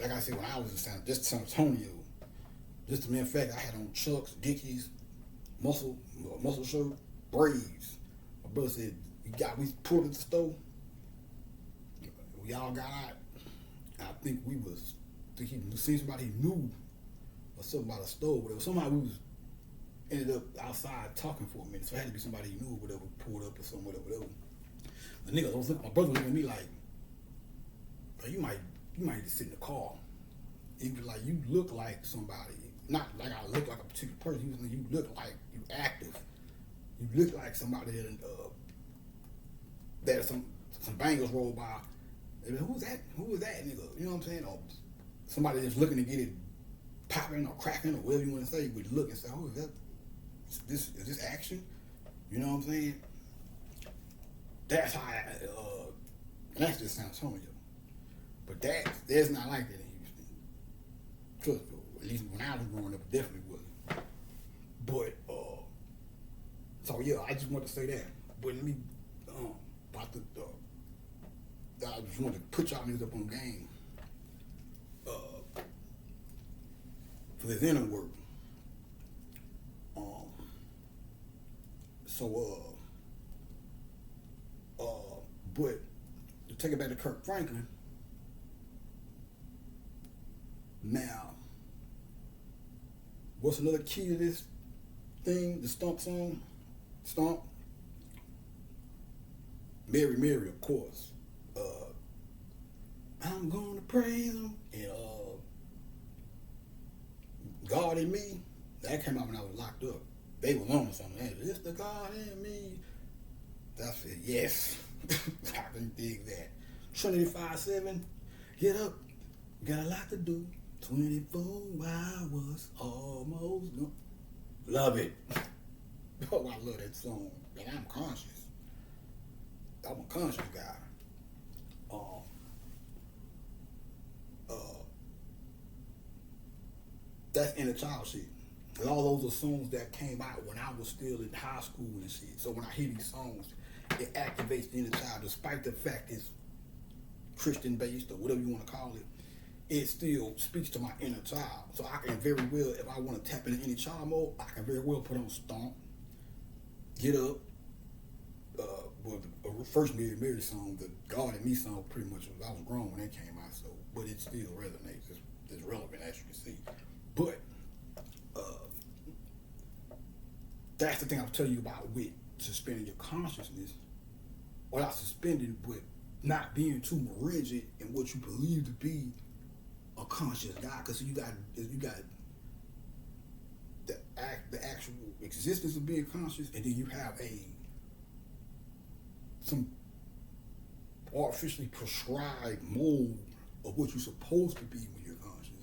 like I said, when I was in San Antonio, just the mere fact I had on Chucks, Dickies, muscle shirt, braids. My brother said, we pulled at the store. We all got out. I think he seen somebody he knew or something about a store, whatever. Somehow we ended up outside talking for a minute, so it had to be somebody he knew, whatever, pulled up or something, whatever. The nigga, my brother was looking at me like, you might just sit in the car. He was like, you look like somebody. Not like I look like a particular person. He was like, you look like you active. You look like somebody that some bangers roll by. Who's that? Who is that nigga? You know what I'm saying? Or somebody that's looking to get it popping or cracking or whatever you want to say. You would look and say, oh, is this action? You know what I'm saying? That's how and that's just San Antonio. But that's not like that in Houston. Trust me, at least when I was growing up, it definitely wasn't. But, so yeah, I just want to say that. But let me, about I just want to put y'all niggas up on game for this inner work. But to take it back to Kirk Franklin, now, what's another key to this thing, the Stomp song? Stomp? Mary, Mary, of course. I'm gonna praise him. And God in Me, that came out when I was locked up. They was on something. It's the God in me. That's it, yes. I can dig that. Trinity 5-7, get up, got a lot to do. 24 hours, almost gone. Love it. Oh, I love that song. And I'm conscious. I'm a conscious guy. That's inner child shit. And all those are songs that came out when I was still in high school and shit. So when I hear these songs, it activates the inner child, despite the fact it's Christian based or whatever you want to call it. it still speaks to my inner child. So I can very well, if I want to tap into inner child mode, I can very well put on Stomp, Get Up. Well, the first Mary song, the God in Me song, pretty much, I was grown when that came out, so, but it still resonates. It's relevant, as you can see. But that's the thing I was telling you about with suspending your consciousness, or not suspending, but not being too rigid in what you believe to be a conscious God. Because you got the actual existence of being conscious, and then you have some artificially prescribed mold of what you're supposed to be when you're conscious.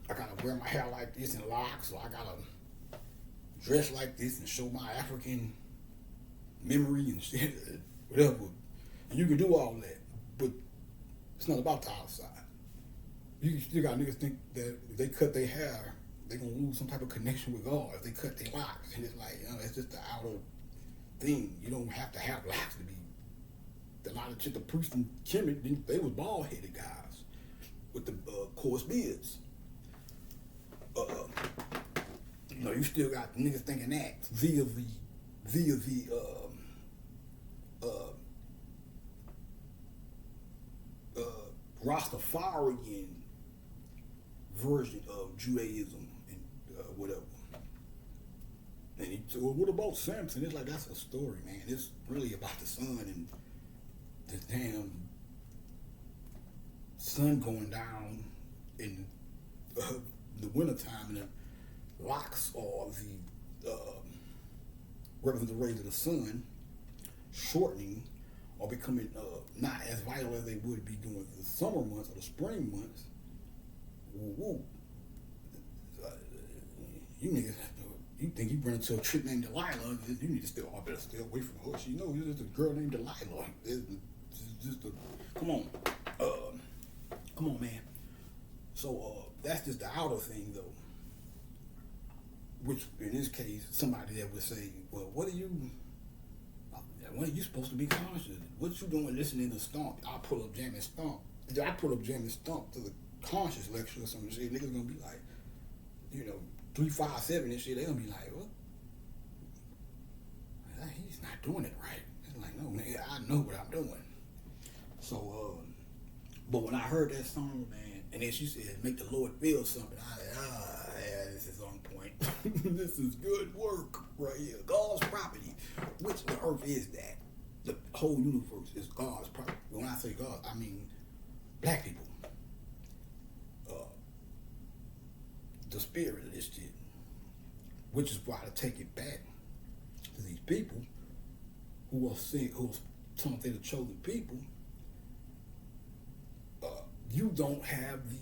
I gotta wear my hair like this and locks, so I gotta dress like this and show my African memory and shit, whatever. And you can do all that, but it's not about the outside. You still got niggas think that if they cut their hair, they're gonna lose some type of connection with God if they cut their locks. And it's like, that's just the outer thing. You don't have to have locks to be. A lot of shit, the priest and Kemet, they was bald headed guys with the coarse beards. You still got niggas thinking that via the Rastafarian version of Judaism and whatever. And he said, well, what about Samson? It's like, that's a story, man. It's really about the sun and the damn sun going down in the wintertime, and the locks or the represent the rays of the sun shortening or becoming not as vital as they would be during the summer months or the spring months. Woo. You niggas, you think you run into a chick named Delilah, you need to better stay away from her. You know, there's just a girl named Delilah. Come on, man. So that's just the outer thing, though. Which, in this case, somebody that would say, well, when are you supposed to be conscious? What you doing listening to Stomp? I pull up Jam and Stomp to the conscious lecture or some shit. Niggas gonna be like, 357 and shit. They gonna be like, what? He's not doing it right. It's like, no, nigga, I know what I'm doing. So, but when I heard that song, man, and then she said, make the Lord feel something, I said, yeah, this is on point. This is good work right here. God's property, which the earth is that. The whole universe is God's property. When I say God, I mean black people. The spirit of this shit. Which is why to take it back to these people who are telling they're the chosen people. You don't have the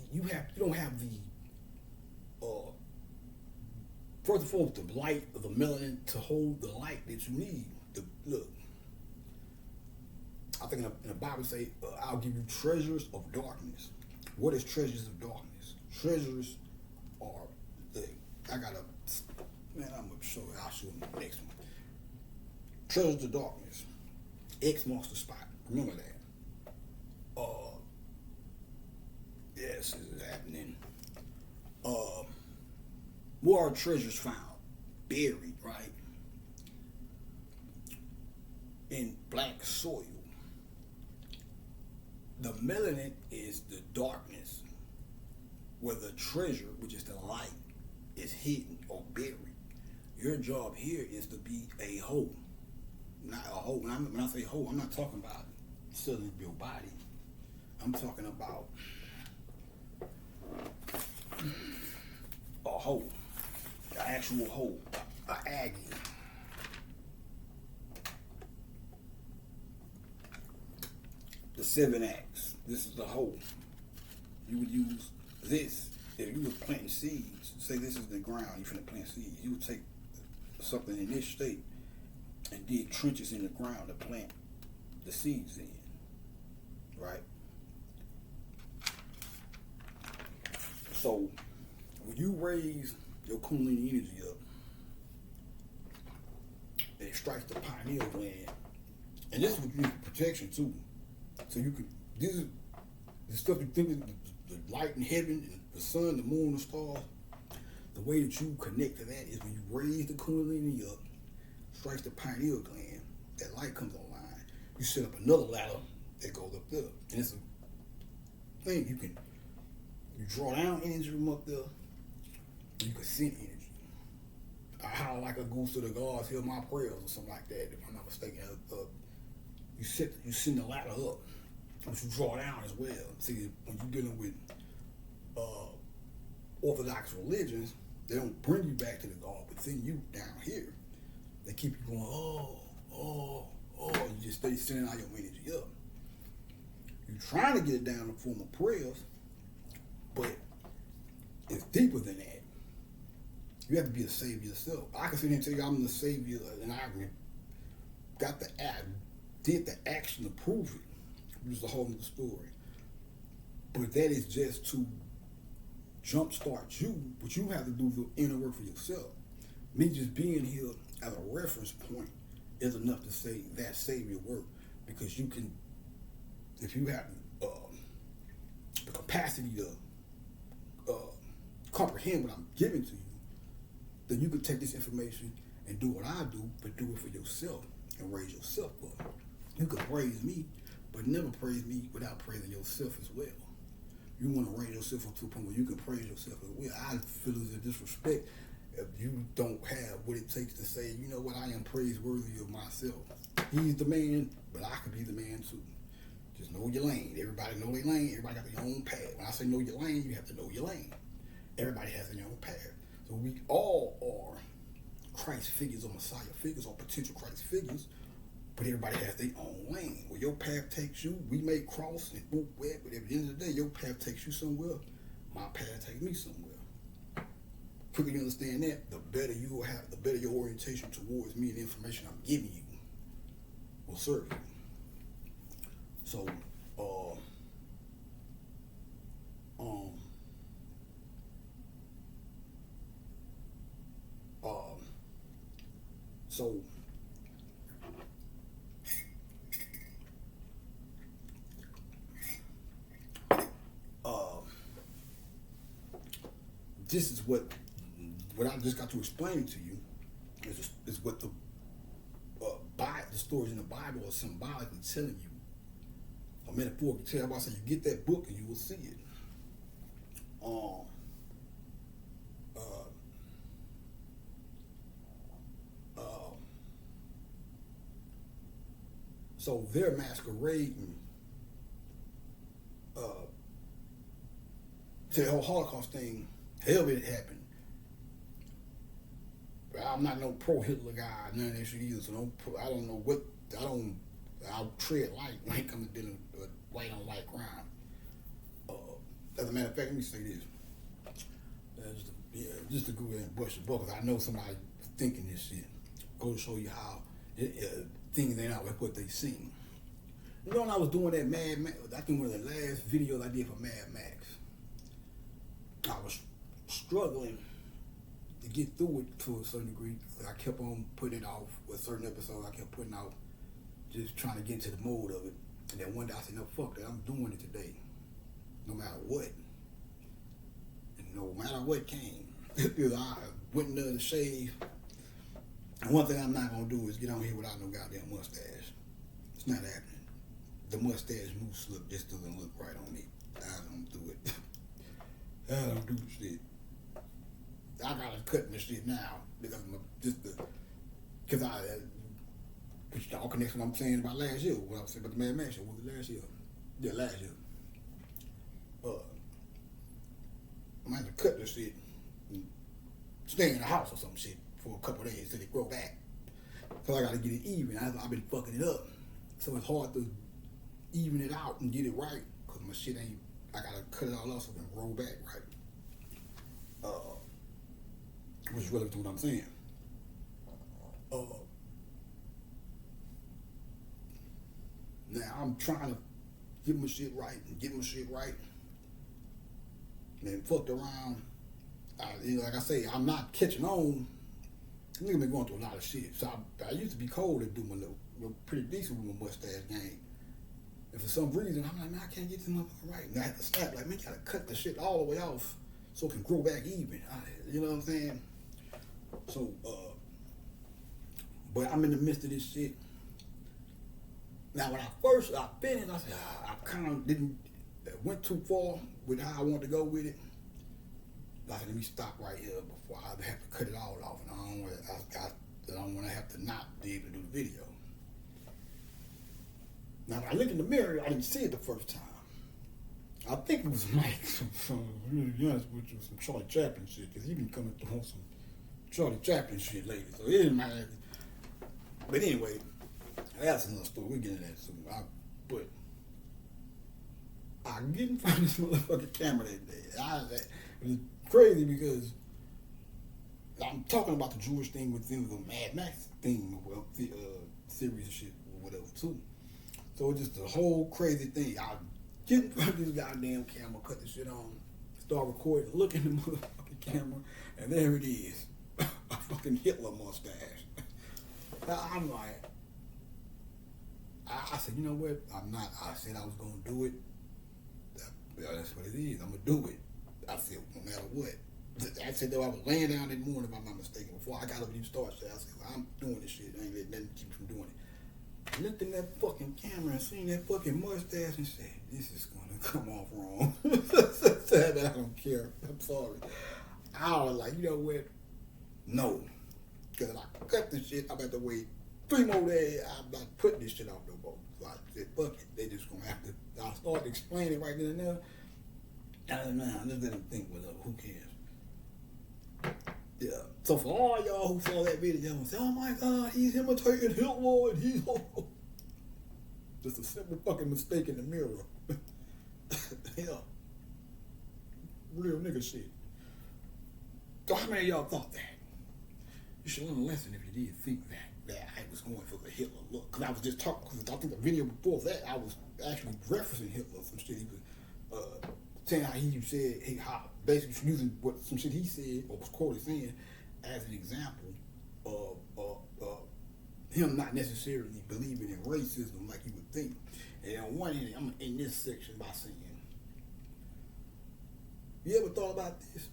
first of all, the light of the melanin to hold the light that you need. Look, I think in the Bible say, I'll give you treasures of darkness. What is treasures of darkness? Treasures are, I'm gonna show you, I'll show you the next one. Treasures of darkness. X marks the spot. Remember that. Yes, this is happening. Where are treasures found? Buried, right? In black soil. The melanin is the darkness, where the treasure, which is the light, is hidden or buried. Your job here is to be a hoe. Not a hoe. When I say hoe, I'm not talking about selling your body. I'm talking about a hoe, an actual hoe, an Aggie. The 7 acts. This is the hoe. You would use this if you were planting seeds. Say this is the ground. You're finna plant seeds. You would take something in this state and dig trenches in the ground to plant the seeds in. Right? So when you raise your Kundalini energy up, and it strikes the pineal gland, and this would give you protection too. So you could This is the stuff you think is the light in heaven, the sun, the moon, the stars. The way that you connect to that is when you raise the Kundalini up, strikes the pineal gland, that light comes online. You set up another ladder that goes up there. And it's a thing you draw down energy from up there, you can send energy. How like a goose to the gods hear my prayers or something like that, if I'm not mistaken. You send the ladder up, but you draw down as well. See, when you're dealing with Orthodox religions, they don't bring you back to the God, but send you down here. They keep you going, you just stay sending out your energy up. You're trying to get it down in the form of prayers, but it's deeper than that. You have to be a savior yourself. I can sit here and tell you I'm the savior, and I did the action to prove it, which is a whole other story. But that is just to jumpstart you, but you have to do the inner work for yourself. Me just being here as a reference point is enough to say that savior work, because you can, if you have the capacity to comprehend what I'm giving to you, then you can take this information and do what I do, but do it for yourself and raise yourself up. You can praise me, but never praise me without praising yourself as well. You want to raise yourself up to a point where you can praise yourself as well. I feel it's a disrespect if you don't have what it takes to say, you know what, I am praiseworthy of myself. He's the man, but I could be the man too. Just know your lane. Everybody know their lane. Everybody got their own path. When I say know your lane, you have to know your lane. Everybody has their own path. So we all are Christ figures or Messiah figures or potential Christ figures, but everybody has their own lane. Where your path takes you, we may cross and move where, but at the end of the day, your path takes you somewhere, my path takes me somewhere. Quicker you understand that, the better you will have, the better your orientation towards me and the information I'm giving you will serve you. So, this is what I just got to explain to you is what the stories in the Bible are symbolically telling you. A metaphorically tell you. I say you get that book and you will see it. So they're masquerading to the whole Holocaust thing. Hell, it happened. I'm not no pro-Hitler guy, none of that shit either. So I'll tread light when it comes to dealing with white on white crime. As a matter of fact, let me say this. Just to go ahead and bust your buckles. I know somebody thinking this shit. Go to show you how things ain't out like what they seem. You know when I was doing that Mad Max, I think one of the last videos I did for Mad Max, I was struggling to get through it to a certain degree. I kept on putting it off with certain episodes. I kept putting out, just trying to get into the mode of it. And then one day I said, no, fuck that, I'm doing it today. No matter what. And no matter what came. Because I went into the shave. And one thing I'm not going to do is get on here without no goddamn mustache. It's not happening. The mustache moose look just doesn't look right on me. I don't do it. I don't do shit. I gotta cut this shit now because because which all connects to what I'm saying about last year. What I was saying about the Mad Max show was it last year? Yeah, last year. I might have to cut this shit and stay in the house or some shit for a couple of days till it grow back. So I gotta get it even. I've been fucking it up. So it's hard to even it out and get it right because my shit ain't, I gotta cut it all off so it can grow back right. Which is relevant to what I'm saying. Now I'm trying to get my shit right and get my shit right. And then fucked around. Like I say, I'm not catching on. Nigga been going through a lot of shit. So I used to be cold at doing pretty decent with my mustache game. And for some reason, I'm like, man, I can't get this motherfucker right. And I had to snap, like, man, you gotta cut the shit all the way off so it can grow back even. You know what I'm saying? So, but I'm in the midst of this shit. Now, when I finished, I said, I kind of went too far with how I wanted to go with it. Like, let me stop right here before I have to cut it all off. And I don't want to have to not be able to do the video. Now, when I looked in the mirror, I didn't see it the first time. I think it was like really honest with you, some Charlie Chaplin shit, because he been coming through on some Charlie Chaplin shit lately. So it didn't matter. But anyway, that's another story. We'll get into that soon. But I get in front of this motherfucking camera that day. It was crazy because I'm talking about the Jewish thing within the Mad Max thing, series and shit or whatever too. So it's just a whole crazy thing. I get in front of this goddamn camera, cut the shit on, start recording, look in the motherfucking camera, and there it is. A fucking Hitler mustache. I'm like, I said, you know what? I said I was going to do it. That's what it is. I'm going to do it. I said, no matter what. I said, though, I was laying down that morning, if I'm not mistaken, before I got up and even started. I said, well, I'm doing this shit. I ain't letting nothing keep me from doing it. I looked in that fucking camera and seen that fucking mustache and said, this is going to come off wrong. I don't care. I'm sorry. I was like, you know what? No. Because if I cut this shit, I'm about to wait 3 more days. I'm not putting this shit out no more. So I said, fuck it. They just going to have to. I started explaining right then and there. I said, man, just let them think whatever. Who cares? Yeah. So for all y'all who saw that video, y'all say, oh my God, he's imitating Hitler and he's just a simple fucking mistake in the mirror. Yeah. Real nigga shit. So how many of y'all thought that? You should learn a lesson if you did think that I was going for the Hitler look. Because I was just talking, because I think the video before that, I was actually referencing Hitler, some shit he was saying how he said, how basically using what some shit he said, or was quoted saying, as an example of him not necessarily believing in racism like you would think. And on one end, I'm in this section by saying, you ever thought about this?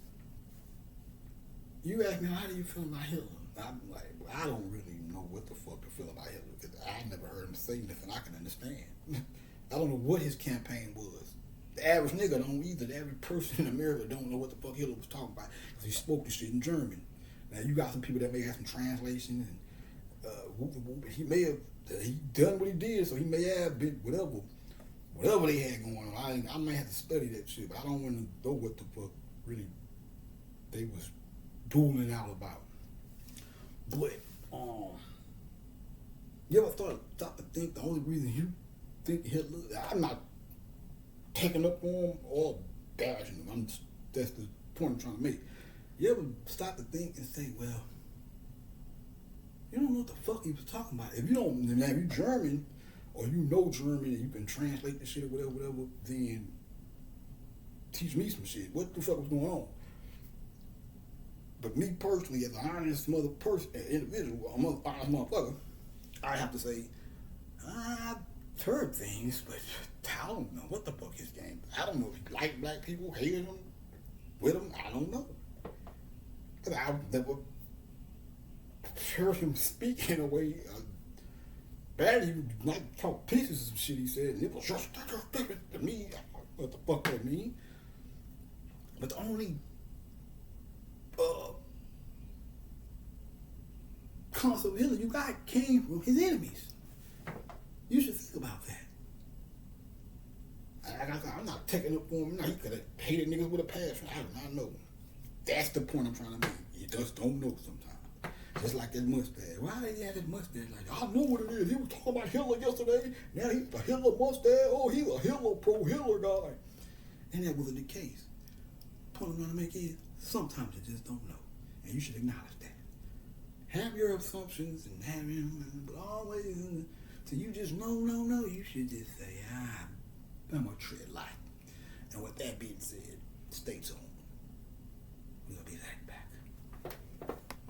You ask me, how do you feel about Hitler? I'm like, well, I don't really know what the fuck to feel about Hitler, because I never heard him say nothing I can understand. I don't know what his campaign was. The average nigga don't either. The average person in America don't know what the fuck Hitler was talking about, because he spoke the shit in German. Now, you got some people that may have some translation, and he may have he done what he did, so he may have been whatever they had going on. I might have to study that shit, but I don't want to know what the fuck really they was dueling out about. But you ever stop to think the only reason you think Hitler? I'm not taking up on him or bashing him. That's the point I'm trying to make. You ever stop to think and say, well, you don't know what the fuck he was talking about. If you don't, now if you German or you know German and you can translate the shit or whatever, then teach me some shit. What the fuck was going on? But me personally, as an honest individual, a honest motherfucker, I have to say, I've heard things, but I don't know what the fuck his game. I don't know if he liked black people, hated them, with them. I don't know. Because I never heard him speak in a way bad. He might talk pieces of some shit he said, and it was just to me. I don't know what the fuck that mean. But the only concept of Hitler you got came from his enemies. You should think about that. I'm not taking up for him. He could have hated niggas with a passion. I do not know. That's the point I'm trying to make. You just don't know sometimes. Just like that mustache. Why did he have that mustache? Like, I know what it is. He was talking about Hitler yesterday. Now he's a Hitler mustache. Oh, he's a Hitler pro-Hitler guy. And that wasn't the case. The point I'm trying to make is sometimes you just don't know. And you should acknowledge that. Have your assumptions and have him, but always, so you just no. You should just say, I'm gonna tread light. And with that being said, stay tuned. We'll be right back.